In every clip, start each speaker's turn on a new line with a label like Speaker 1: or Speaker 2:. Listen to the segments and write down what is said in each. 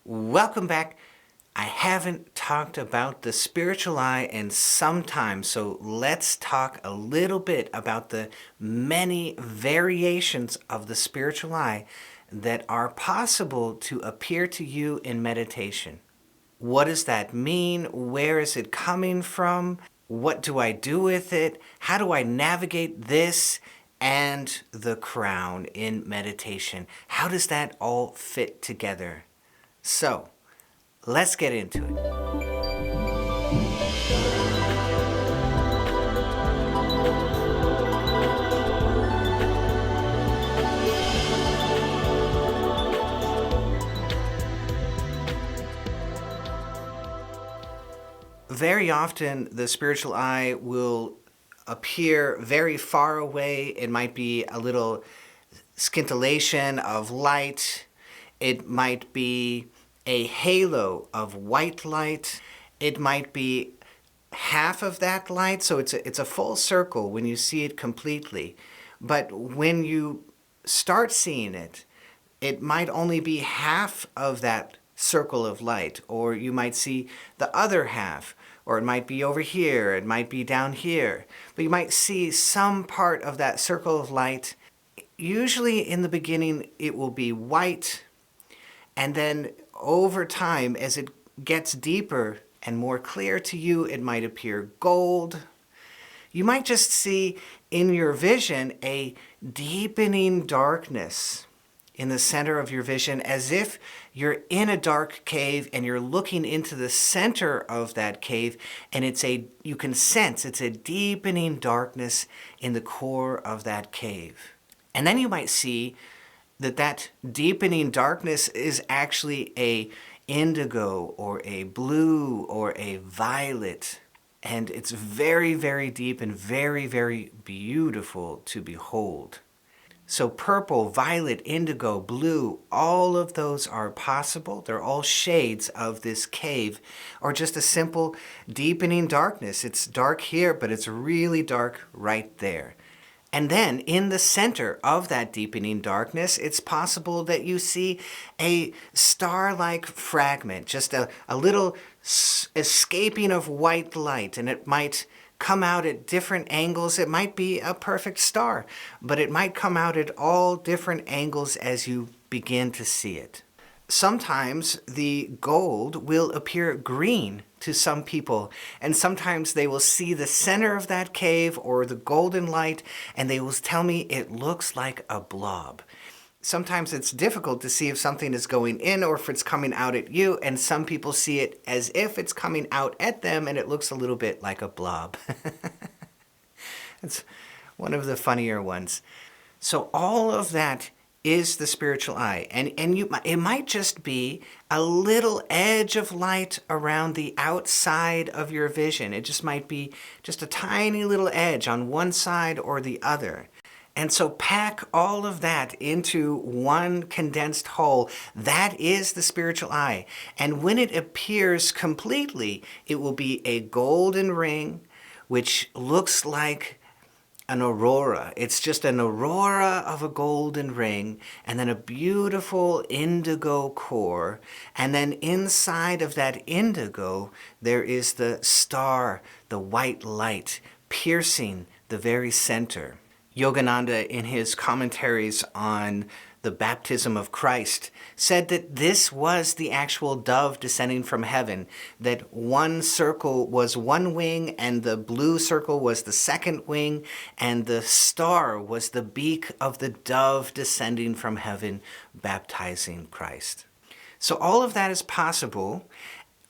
Speaker 1: Welcome back. I haven't talked about the spiritual eye in some time, so let's talk a little bit about the many variations of the spiritual eye that are possible to appear to you in meditation. What does that mean? Where is it coming from? What do I do with it? How do I navigate this and the crown in meditation? How does that all fit together? So, let's get into it. Very often, the spiritual eye will appear very far away. It might be a little scintillation of light. It might be a halo of white light. It might be half of that light, so it's a full circle when you see it completely. But when you start seeing it, it might only be half of that circle of light, or you might see the other half, or it might be over here, it might be down here. But you might see some part of that circle of light. Usually in the beginning it will be white, and then over time, as it gets deeper and more clear to you, it might appear gold. You might just see in your vision a deepening darkness in the center of your vision, as if you're in a dark cave and you're looking into the center of that cave, and you can sense it's a deepening darkness in the core of that cave. And then you might see that deepening darkness is actually a indigo or a blue or a violet. And it's very, very deep and very, very beautiful to behold. So purple, violet, indigo, blue, all of those are possible. They're all shades of this cave, or just a simple deepening darkness. It's dark here, but it's really dark right there. And then in the center of that deepening darkness, it's possible that you see a star-like fragment, just a little escaping of white light, and it might come out at different angles. It might be a perfect star, but it might come out at all different angles as you begin to see it. Sometimes the gold will appear green to some people, and sometimes they will see the center of that cave or the golden light, and they will tell me it looks like a blob. Sometimes it's difficult to see if something is going in or if it's coming out at you, and some people see it as if it's coming out at them, and it looks a little bit like a blob. It's one of the funnier ones. So all of that is the spiritual eye, and it might just be a little edge of light around the outside of your vision. It just might be just a tiny little edge on one side or the other. And so pack all of that into one condensed whole. That is the spiritual eye. And when it appears completely, it will be a golden ring, which looks like an aurora. It's just an aurora of a golden ring, and then a beautiful indigo core. And then inside of that indigo, there is the star, the white light, piercing the very center. Yogananda, in his commentaries on the baptism of Christ, said that this was the actual dove descending from heaven, that one circle was one wing, and the blue circle was the second wing, and the star was the beak of the dove descending from heaven, baptizing Christ. So all of that is possible.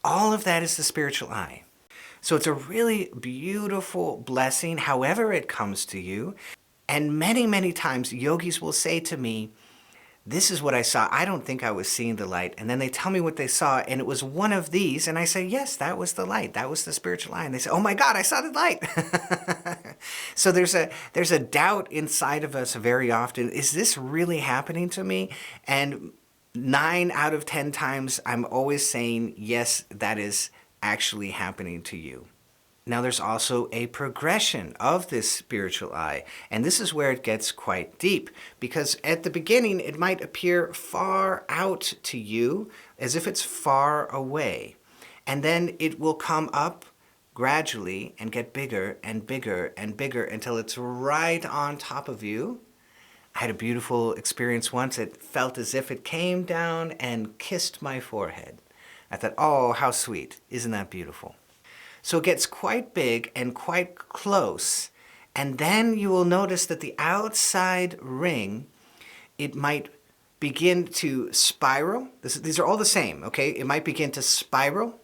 Speaker 1: All of that is the spiritual eye. So it's a really beautiful blessing, however it comes to you. And many, many times, yogis will say to me, this is what I saw. I don't think I was seeing the light. And then they tell me what they saw, and it was one of these. And I say, yes, that was the light. That was the spiritual eye. And they say, oh my God, I saw the light. So there's a doubt inside of us very often. Is this really happening to me? And 9 out of 10 times, I'm always saying, yes, that is actually happening to you. Now there's also a progression of this spiritual eye, and this is where it gets quite deep, because at the beginning it might appear far out to you, as if it's far away, and then it will come up gradually and get bigger and bigger and bigger until it's right on top of you. I had a beautiful experience once. It felt as if it came down and kissed my forehead. I thought, oh, how sweet. Isn't that beautiful? So it gets quite big and quite close, and then you will notice that the outside ring, it might begin to spiral. These are all the same, okay? It might begin to spiral.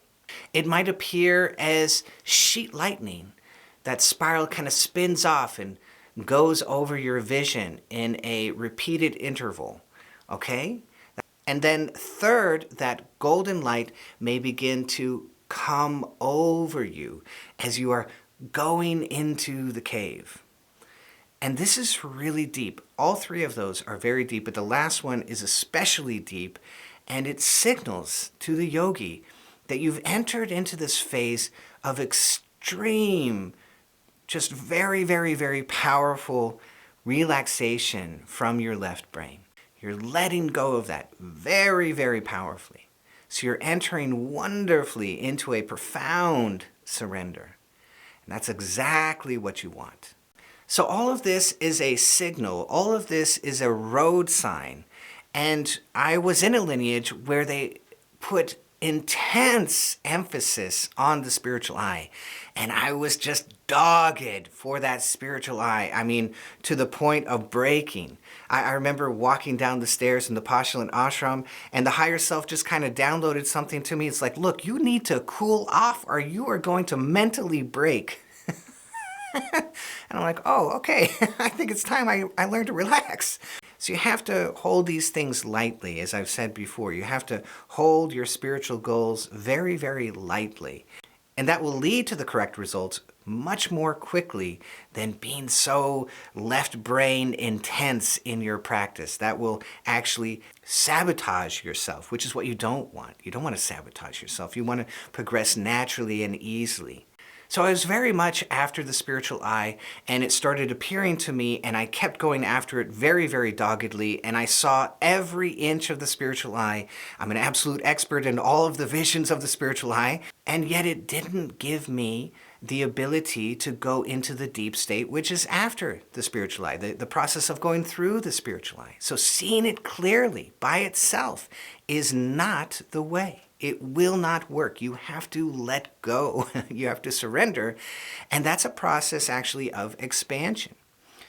Speaker 1: It might appear as sheet lightning. That spiral kind of spins off and goes over your vision in a repeated interval, okay? And then third, that golden light may begin to come over you as you are going into the cave. And this is really deep. All three of those are very deep, but the last one is especially deep, and it signals to the yogi that you've entered into this phase of extreme, just very, very, very powerful relaxation from your left brain. You're letting go of that very, very powerfully. So you're entering wonderfully into a profound surrender. And that's exactly what you want. So all of this is a signal. All of this is a road sign. And I was in a lineage where they put intense emphasis on the spiritual eye. And I was just dogged for that spiritual eye. I mean, to the point of breaking. I remember walking down the stairs in the Pashulan ashram, and the higher self just kind of downloaded something to me. It's like, look, you need to cool off or you are going to mentally break. And I'm like, oh, okay. I think it's time I learn to relax. So you have to hold these things lightly, as I've said before. You have to hold your spiritual goals very, very lightly. And that will lead to the correct results much more quickly than being so left brain intense in your practice. That will actually sabotage yourself, which is what you don't want. You don't want to sabotage yourself. You want to progress naturally and easily. So I was very much after the spiritual eye, and it started appearing to me, and I kept going after it very, very doggedly, and I saw every inch of the spiritual eye. I'm an absolute expert in all of the visions of the spiritual eye, and yet it didn't give me the ability to go into the deep state, which is after the spiritual eye, the process of going through the spiritual eye. So seeing it clearly by itself is not the way. It will not work. You have to let go. You have to surrender. And that's a process actually of expansion.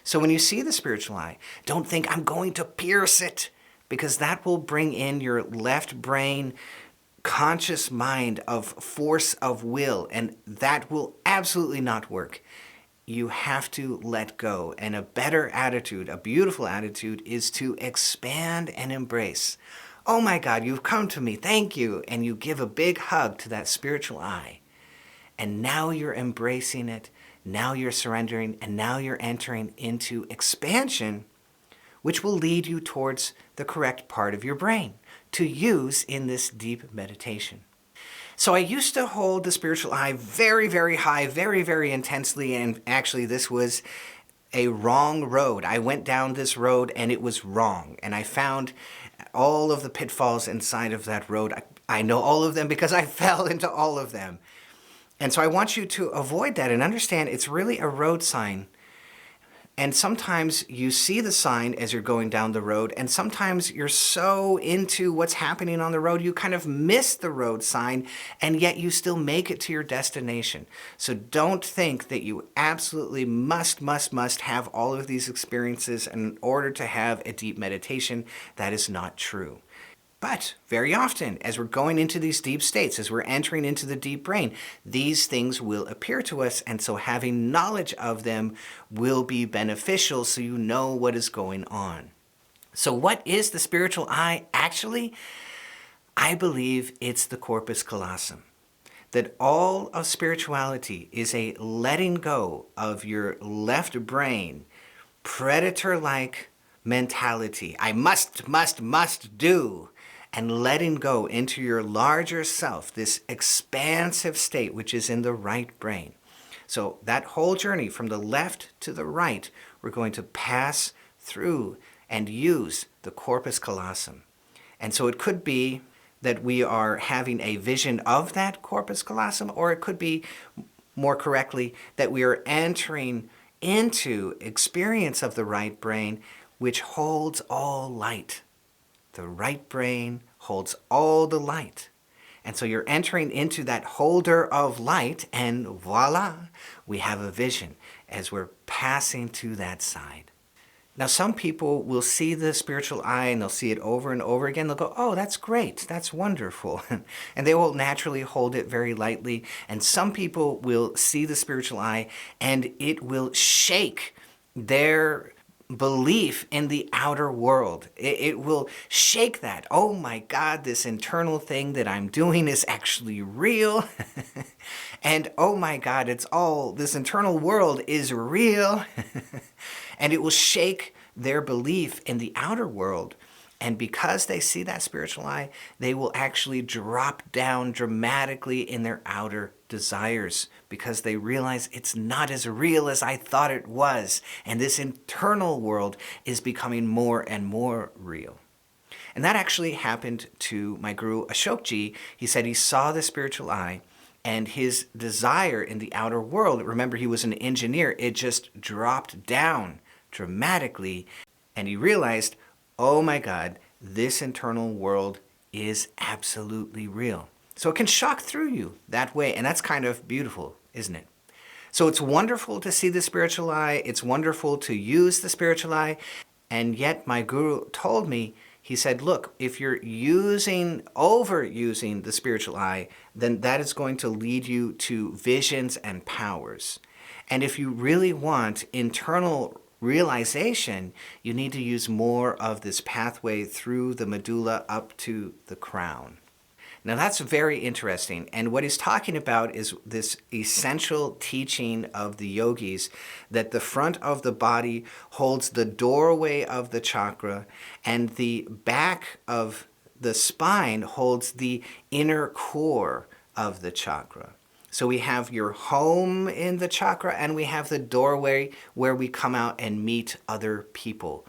Speaker 1: So when you see the spiritual eye, don't think I'm going to pierce it, because that will bring in your left brain conscious mind of force of will, and that will absolutely not work. You have to let go. And a better attitude, a beautiful attitude, is to expand and embrace. Oh my God, you've come to me, thank you. And you give a big hug to that spiritual eye. And now you're embracing it, now you're surrendering, and now you're entering into expansion, which will lead you towards the correct part of your brain to use in this deep meditation. So I used to hold the spiritual eye very, very high, very, very intensely, and actually this was a wrong road. I went down this road and it was wrong, and I found all of the pitfalls inside of that road. I know all of them because I fell into all of them. And so I want you to avoid that and understand it's really a road sign. And sometimes you see the sign as you're going down the road, and sometimes you're so into what's happening on the road, you kind of miss the road sign, and yet you still make it to your destination. So don't think that you absolutely must have all of these experiences in order to have a deep meditation. That is not true. But very often, as we're going into these deep states, as we're entering into the deep brain, these things will appear to us, and so having knowledge of them will be beneficial so you know what is going on. So what is the spiritual eye actually? I believe it's the corpus callosum. That all of spirituality is a letting go of your left brain, predator-like mentality. I must do. And letting go into your larger self, this expansive state which is in the right brain. So that whole journey from the left to the right, we're going to pass through and use the corpus callosum. And so it could be that we are having a vision of that corpus callosum, or it could be, more correctly, that we are entering into experience of the right brain, which holds all light. The right brain holds all the light. And so you're entering into that holder of light, and voila, we have a vision as we're passing to that side. Now, some people will see the spiritual eye and they'll see it over and over again. They'll go, oh, that's great. That's wonderful. And they will naturally hold it very lightly. And some people will see the spiritual eye and it will shake their belief in the outer world. It will shake that. Oh my God, this internal thing that I'm doing is actually real. And oh my God, this internal world is real. And it will shake their belief in the outer world. And because they see that spiritual eye, they will actually drop down dramatically in their outer desires because they realize it's not as real as I thought it was. And this internal world is becoming more and more real. And that actually happened to my guru Ashokji. He said he saw the spiritual eye and his desire in the outer world, remember he was an engineer, it just dropped down dramatically. And he realized, oh my God, this internal world is absolutely real. So it can shock through you that way. And that's kind of beautiful, isn't it? So it's wonderful to see the spiritual eye. It's wonderful to use the spiritual eye. And yet my guru told me, he said, look, if you're overusing the spiritual eye, then that is going to lead you to visions and powers. And if you really want internal realization, you need to use more of this pathway through the medulla up to the crown. Now that's very interesting. And what he's talking about is this essential teaching of the yogis that the front of the body holds the doorway of the chakra and the back of the spine holds the inner core of the chakra. So we have your home in the chakra and we have the doorway where we come out and meet other people.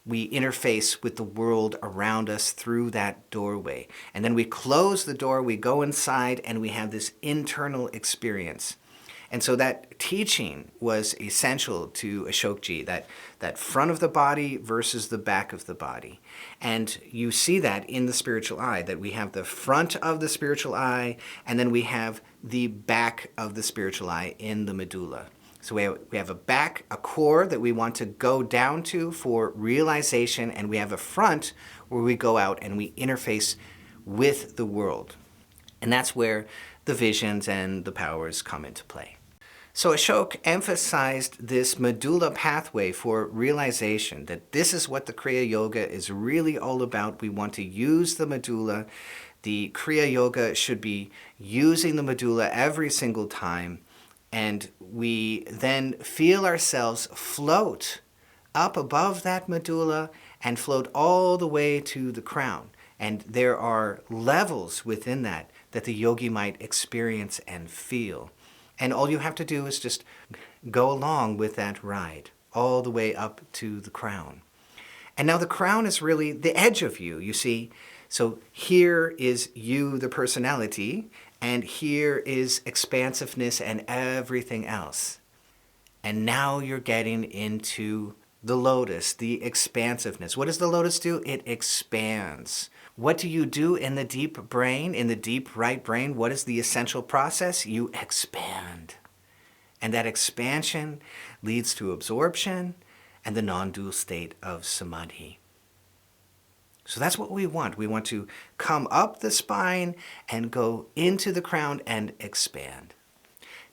Speaker 1: We interface with the world around us through that doorway. And then we close the door, we go inside, and we have this internal experience. And so that teaching was essential to Ashokji, that front of the body versus the back of the body. And you see that in the spiritual eye, that we have the front of the spiritual eye, and then we have the back of the spiritual eye in the medulla. So we have a core that we want to go down to for realization, and we have a front where we go out and we interface with the world. And that's where the visions and the powers come into play. So Ashok emphasized this medulla pathway for realization, that this is what the Kriya Yoga is really all about. We want to use the medulla. The Kriya Yoga should be using the medulla every single time. And we then feel ourselves float up above that medulla and float all the way to the crown. And there are levels within that the yogi might experience and feel. And all you have to do is just go along with that ride all the way up to the crown. And now the crown is really the edge of you, you see. So here is you, the personality, and here is expansiveness and everything else. And now you're getting into the lotus, the expansiveness. What does the lotus do? It expands. What do you do in the deep brain, in the deep right brain? What is the essential process? You expand. And that expansion leads to absorption and the non-dual state of samadhi. So that's what we want. We want to come up the spine and go into the crown and expand.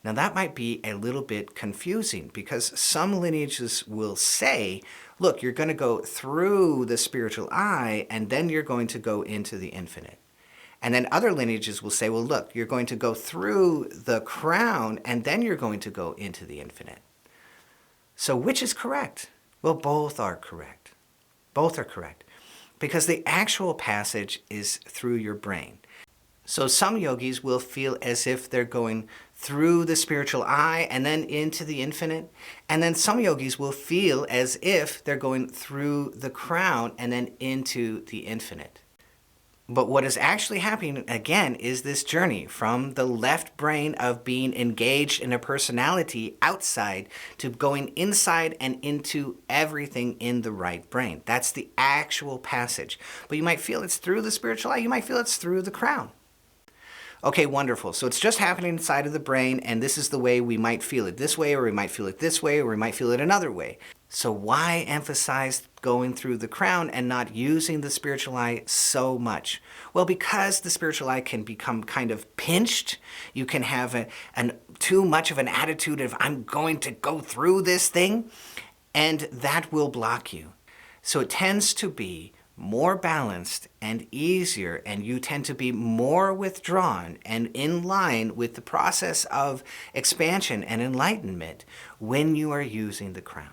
Speaker 1: Now that might be a little bit confusing because some lineages will say, look, you're going to go through the spiritual eye and then you're going to go into the infinite. And then other lineages will say, well, look, you're going to go through the crown and then you're going to go into the infinite. So which is correct? Well, both are correct. Both are correct. Because the actual passage is through your brain. So some yogis will feel as if they're going through the spiritual eye and then into the infinite. And then some yogis will feel as if they're going through the crown and then into the infinite. But what is actually happening, again, is this journey from the left brain of being engaged in a personality outside to going inside and into everything in the right brain. That's the actual passage. But you might feel it's through the spiritual eye. You might feel it's through the crown. Okay, wonderful. So it's just happening inside of the brain, and this is the way we might feel it this way, or we might feel it this way, or we might feel it another way. So why emphasize going through the crown and not using the spiritual eye so much? Well, because the spiritual eye can become kind of pinched. You can have too much of an attitude of, I'm going to go through this thing, and that will block you. So it tends to be more balanced and easier, and you tend to be more withdrawn and in line with the process of expansion and enlightenment when you are using the crown.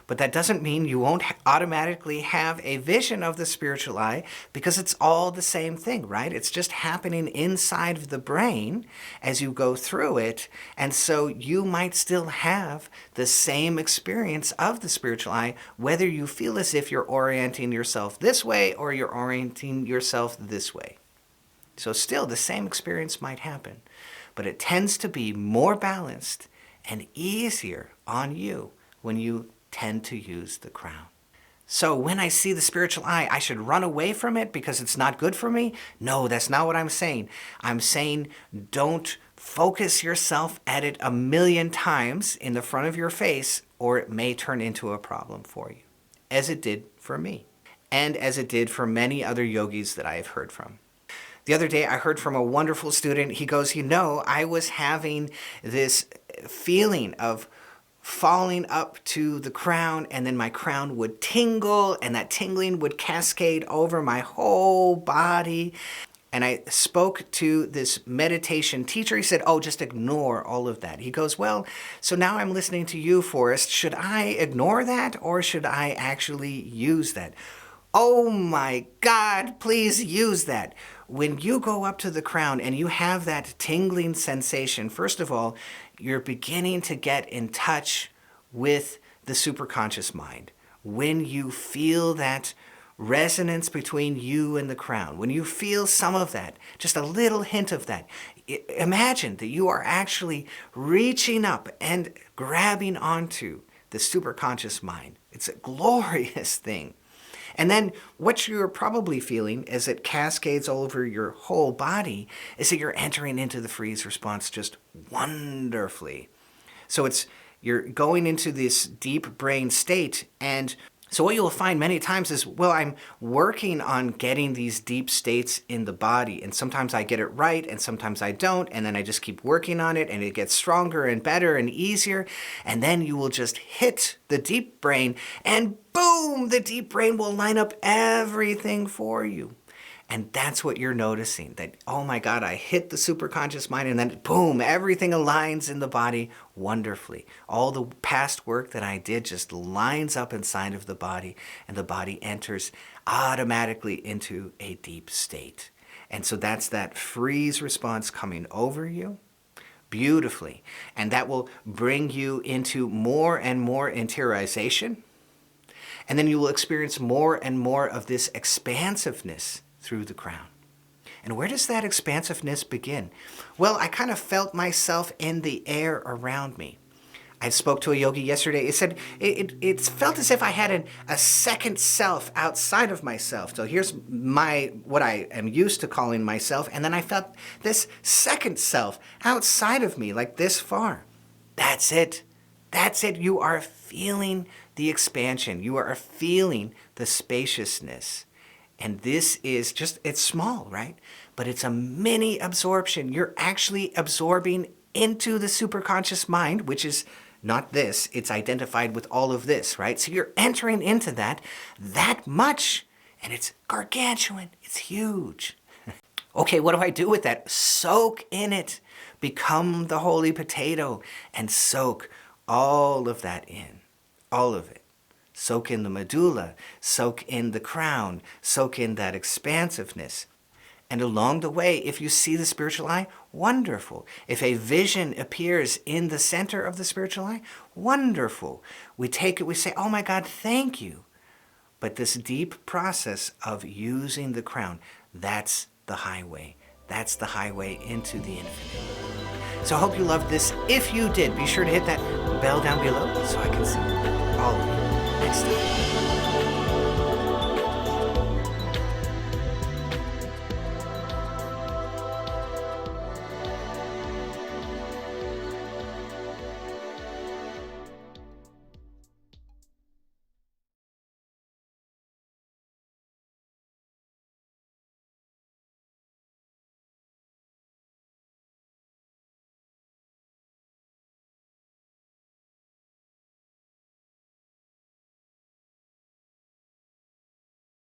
Speaker 1: But that doesn't mean you won't automatically have a vision of the spiritual eye, because it's all the same thing, right? It's just happening inside of the brain as you go through it. And so you might still have the same experience of the spiritual eye, whether you feel as if you're orienting yourself this way or you're orienting yourself this way. So still the same experience might happen, but it tends to be more balanced and easier on you when you tend to use the crown. So when I see the spiritual eye, I should run away from it because it's not good for me? No, that's not what I'm saying. I'm saying don't focus yourself at it 1,000,000 times in the front of your face, or it may turn into a problem for you, as it did for me, and as it did for many other yogis that I have heard from. The other day, I heard from a wonderful student. He goes, I was having this feeling of falling up to the crown, and then my crown would tingle, and that tingling would cascade over my whole body. And I spoke to this meditation teacher. He said, just ignore all of that. He goes, so now I'm listening to you, Forrest. Should I ignore that, or should I actually use that? Oh my God, please use that. When you go up to the crown and you have that tingling sensation, first of all, you're beginning to get in touch with the superconscious mind. When you feel that resonance between you and the crown, when you feel some of that, just a little hint of that, imagine that you are actually reaching up and grabbing onto the superconscious mind. It's a glorious thing. And then what you're probably feeling as it cascades all over your whole body is that you're entering into the freeze response just wonderfully. So you're going into this deep brain state, and so what you'll find many times is, I'm working on getting these deep states in the body, and sometimes I get it right, and sometimes I don't, and then I just keep working on it, and it gets stronger and better and easier, and then you will just hit the deep brain, and boom, the deep brain will line up everything for you. And that's what you're noticing, that, oh my God, I hit the superconscious mind, and then boom, everything aligns in the body wonderfully. All the past work that I did just lines up inside of the body, and the body enters automatically into a deep state. And so that's that freeze response coming over you beautifully. And that will bring you into more and more interiorization. And then you will experience more and more of this expansiveness through the crown. And where does that expansiveness begin? I kind of felt myself in the air around me. I spoke to a yogi yesterday. It said it felt as if I had a second self outside of myself. So here's what I am used to calling myself, and then I felt this second self outside of me, like this far. That's it. That's it. You are feeling the expansion. You are feeling the spaciousness. And this is it's small, right? But it's a mini absorption. You're actually absorbing into the superconscious mind, which is not this. It's identified with all of this, right? So you're entering into that much, and it's gargantuan. It's huge. Okay, what do I do with that? Soak in it. Become the holy potato and soak all of that in. All of it. Soak in the medulla, soak in the crown, soak in that expansiveness. And along the way, if you see the spiritual eye, wonderful. If a vision appears in the center of the spiritual eye, wonderful. We take it, we say, oh my God, thank you. But this deep process of using the crown, that's the highway. That's the highway into the infinite. So I hope you loved this. If you did, be sure to hit that bell down below so I can see all of you next time.